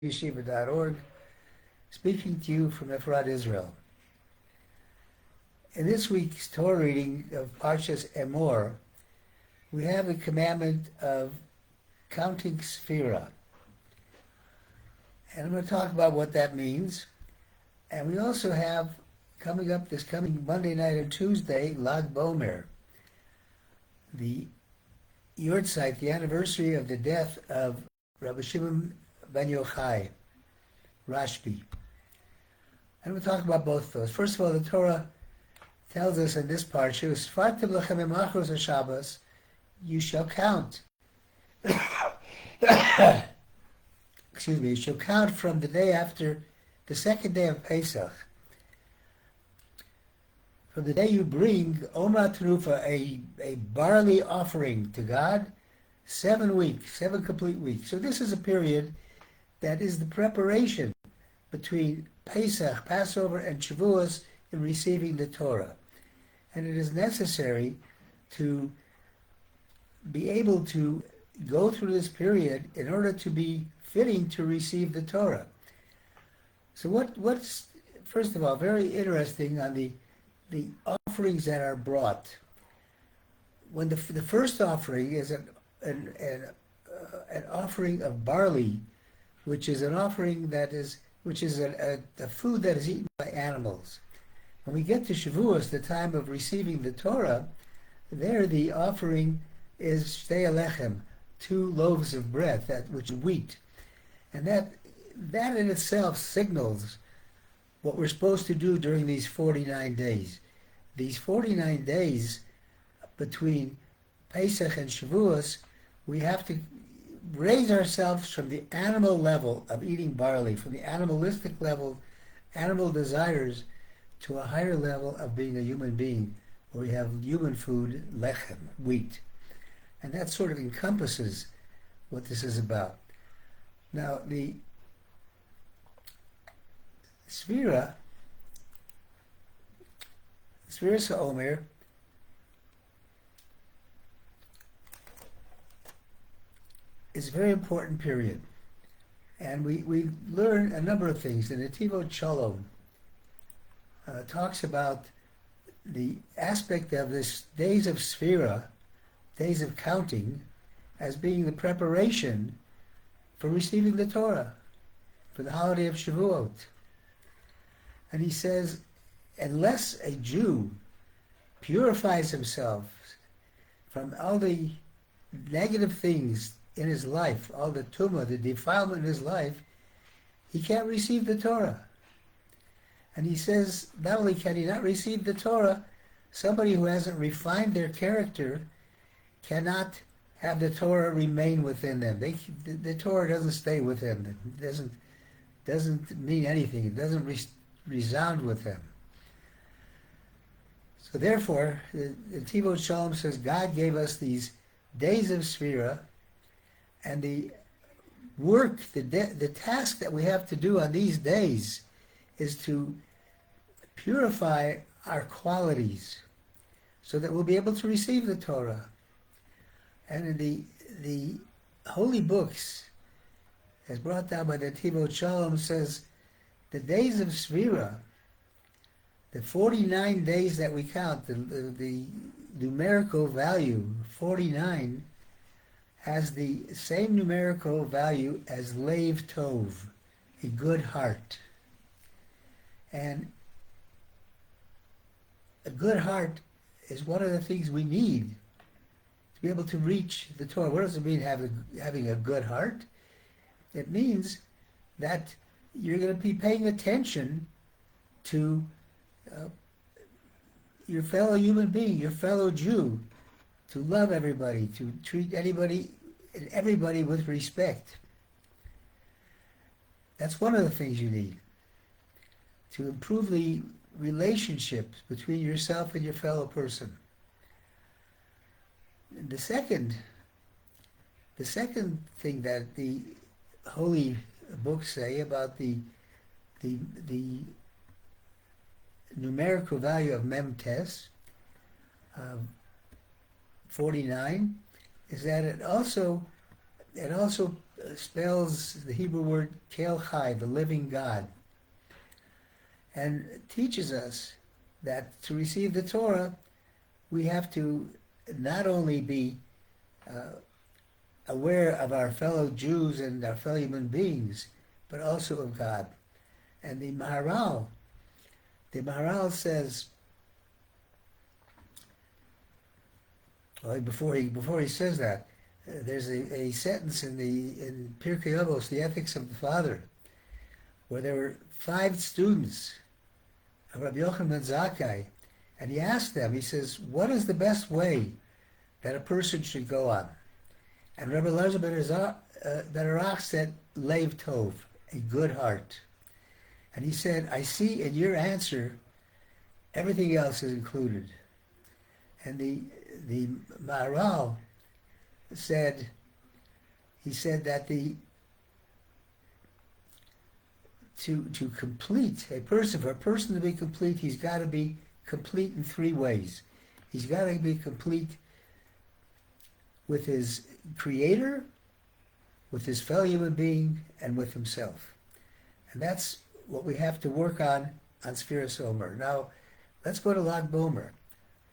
yeshiva.org, speaking to you from Sefirat, Israel. In this week's Torah reading of Parshas HaOmer, we have the commandment of counting Sefirat. And I'm going to talk about what that means. And we also have, coming up this coming Monday night and Tuesday, Lag BaOmer, the Yahrzeit, the anniversary of the death of Rabbi Shimon Bar Yochai, Rashbi. And we'll talk about both of those. First of all, the Torah tells us in this part, Sefirat HaShabbos, you shall count. Excuse me, you shall count from the day after the second day of Pesach. From the day you bring Omer Terufa, a barley offering to God, 7 weeks, 7 complete weeks. So this is a period that is the preparation between Pesach, Passover, and Shavuot in receiving the Torah. And it is necessary to be able to go through this period in order to be fitting to receive the Torah. So what's, first of all, very interesting on the offerings that are brought. When the first offering is an offering of barley, which is an offering which is a food that is eaten by animals. When we get to Shavuot, the time of receiving the Torah, there the offering is shtei alechem, 2 loaves of bread, which is wheat. And that in itself signals what we're supposed to do during these 49 days. These 49 days between Pesach and Shavuot, we have to raise ourselves from the animal level of eating barley, from the animalistic level, animal desires, to a higher level of being a human being, where we have human food, lechem, wheat. And that sort of encompasses what this is about. Now, the Sefirat HaOmer is a very important period. And we learn a number of things. The Davidovich talks about the aspect of this days of Sefirat, days of counting, as being the preparation for receiving the Torah, for the holiday of Shavuot. And he says, unless a Jew purifies himself from all the negative things in his life, all the tumah, the defilement in his life, he can't receive the Torah. And he says, not only can he not receive the Torah, somebody who hasn't refined their character cannot have the Torah remain within them. The Torah doesn't stay with them. It doesn't mean anything. It doesn't resound with them. So therefore, the Tivot Shalom says God gave us these days of Sefirat, and the work, the task that we have to do on these days is to purify our qualities so that we'll be able to receive the Torah. And in the holy books, as brought down by the Tivot Shalom, says the days of Sefirat, the 49 days that we count, the numerical value, 49, has the same numerical value as Lev Tov, a good heart. And a good heart is one of the things we need to be able to reach the Torah. What does it mean having a good heart? It means that you're going to be paying attention to your fellow human being, your fellow Jew, to love everybody, to treat anybody and everybody with respect. That's one of the things you need to improve the relationships between yourself and your fellow person. The second thing that the holy books say about the numerical value of Memtes, 49, is that it also it also spells the Hebrew word Kel Chai, the living God, and teaches us that to receive the Torah, we have to not only be aware of our fellow Jews and our fellow human beings, but also of God. And the Maharal says, well, before he says that, there's a sentence in Pirkei Avos, the Ethics of the Father, where there were 5 students of Rabbi Yochanan ben Zakkai, and he asked them, he says, what is the best way that a person should go on? And Rabbi Elazar ben Arach said, Leiv Tov, a good heart. And he said, I see in your answer, everything else is included. And the Maharal said, he said that to complete for a person to be complete, he's got to be complete in 3 ways. He's got to be complete with his Creator, with his fellow human being, and with himself. And that's what we have to work on Sefirat HaOmer. Now, let's go to Lag BaOmer.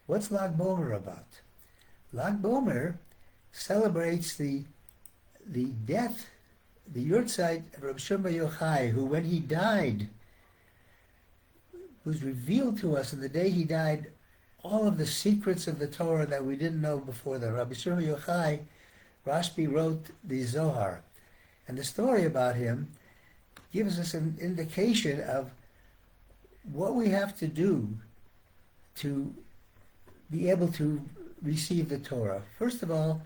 What's Lag BaOmer about? Lag BaOmer celebrates the death, the Yahrzeit of Rabbi Shimon Bar Yochai, who, when he died, was revealed to us on the day he died, all of the secrets of the Torah that we didn't know before that. Rabbi Shimon Bar Yochai, Rashbi wrote the Zohar. And the story about him gives us an indication of what we have to do to be able to receive the Torah. First of all,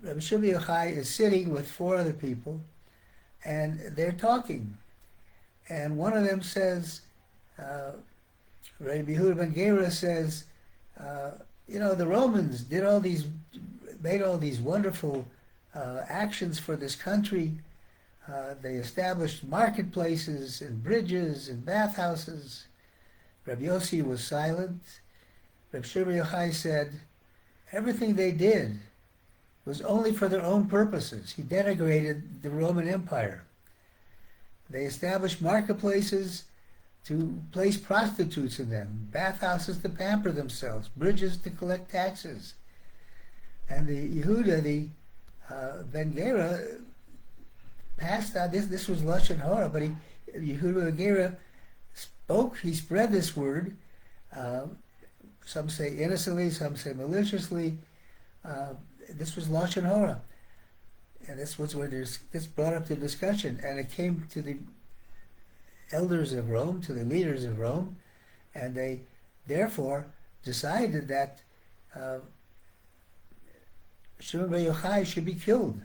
Rabbi Shimon Bar Yochai is sitting with 4 other people, and they're talking. And one of them says, Rabbi Yehuda ben Gera says, the Romans made all these wonderful actions for this country. They established marketplaces and bridges and bathhouses. Rabbi Yossi was silent. Rabbi Shimon Bar Yochai said, everything they did was only for their own purposes. He denigrated the Roman Empire. They established marketplaces to place prostitutes in them, bathhouses to pamper themselves, bridges to collect taxes. And the Yehuda, Ben Gera, passed out, this was Lashon Hora, but Yehuda Ben Gera spoke, he spread this word, some say innocently, some say maliciously. This was Lashon Hora. And this was where this brought up the discussion, and it came to the elders of Rome, to the leaders of Rome, and they therefore decided that Shimon Bar Yochai should be killed.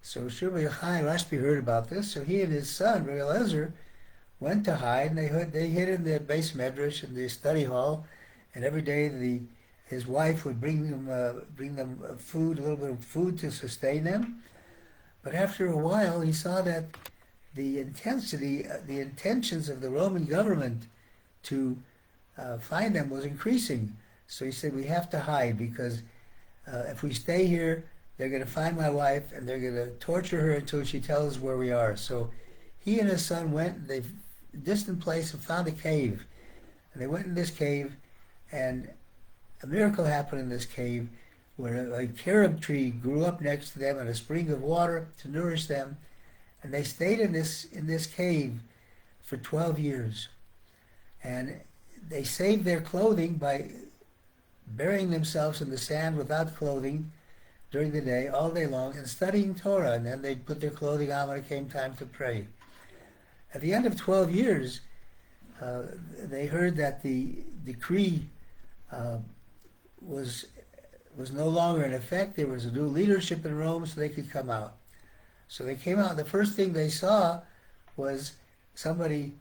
So Shimon Bar Yochai, Rashbi heard about this, so he and his son, Rabbi Elazar, went to hide, and they hid in the base medrash, in the study hall, and every day his wife would bring them food, a little bit of food to sustain them. But after a while, he saw that the intentions of the Roman government to find them was increasing. So he said, we have to hide, because if we stay here, they're going to find my wife and they're going to torture her until she tells us where we are. So he and his son went to a distant place and found a cave. And they went in this cave, and a miracle happened in this cave, where a carob tree grew up next to them and a spring of water to nourish them. And they stayed in this cave for 12 years. And they saved their clothing by burying themselves in the sand without clothing during the day, all day long, and studying Torah. And then they'd put their clothing on when it came time to pray. At the end of 12 years, they heard that the decree was no longer in effect. There was a new leadership in Rome, so they could come out. So they came out, and the first thing they saw was somebody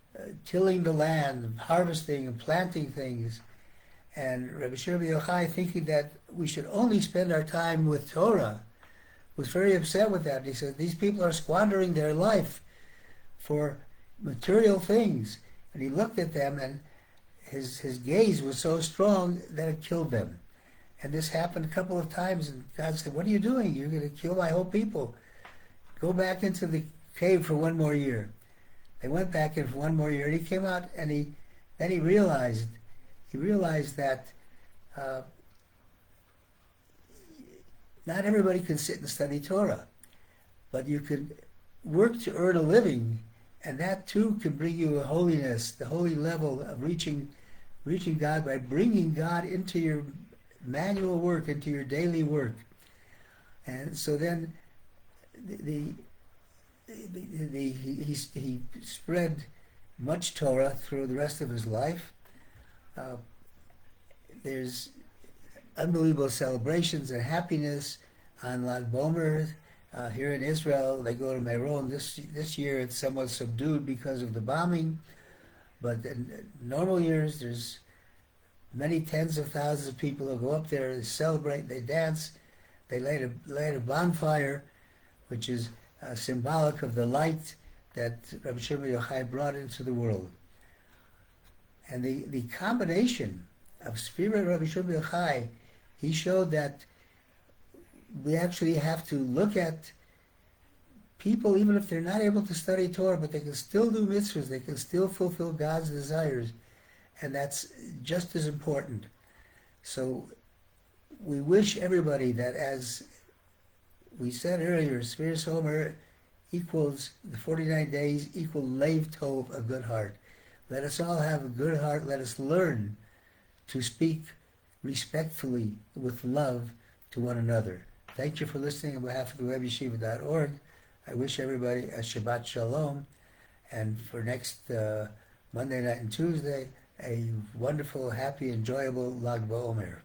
tilling the land, harvesting and planting things. And Rabbi Shimon Bar Yochai, thinking that we should only spend our time with Torah, was very upset with that. He said, these people are squandering their life for material things. And he looked at them, and his gaze was so strong that it killed them. And this happened a couple of times, and God said, what are you doing? You're going to kill my whole people. go back into the cave for one more year. They went back in for one more year, and he came out, and he realized that not everybody can sit and study Torah, but you can work to earn a living, and that too can bring you a holiness, the holy level of reaching God by bringing God into your manual work, into your daily work. And so then he spread much Torah through the rest of his life. There's unbelievable celebrations and happiness on Lag BaOmer. Here in Israel, they go to Meron. This year it's somewhat subdued because of the bombing, but in normal years there's many tens of thousands of people who go up there, they celebrate, they dance, they light a bonfire, which is symbolic of the light that Rabbi Shimon Bar Yochai brought into the world. And the combination of spirit Rabbi Shimon Bar Yochai, he showed that we actually have to look at people, even if they're not able to study Torah, but they can still do mitzvahs, they can still fulfill God's desires, and that's just as important. So we wish everybody that, as we said earlier, Sefirat HaOmer equals the 49 days equal Lev Tov, a good heart. Let us all have a good heart. Let us learn to speak respectfully with love to one another. Thank you for listening on behalf of the webyeshiva.org. I wish everybody a Shabbat Shalom, and for next Monday night and Tuesday, a wonderful, happy, enjoyable Lag BaOmer.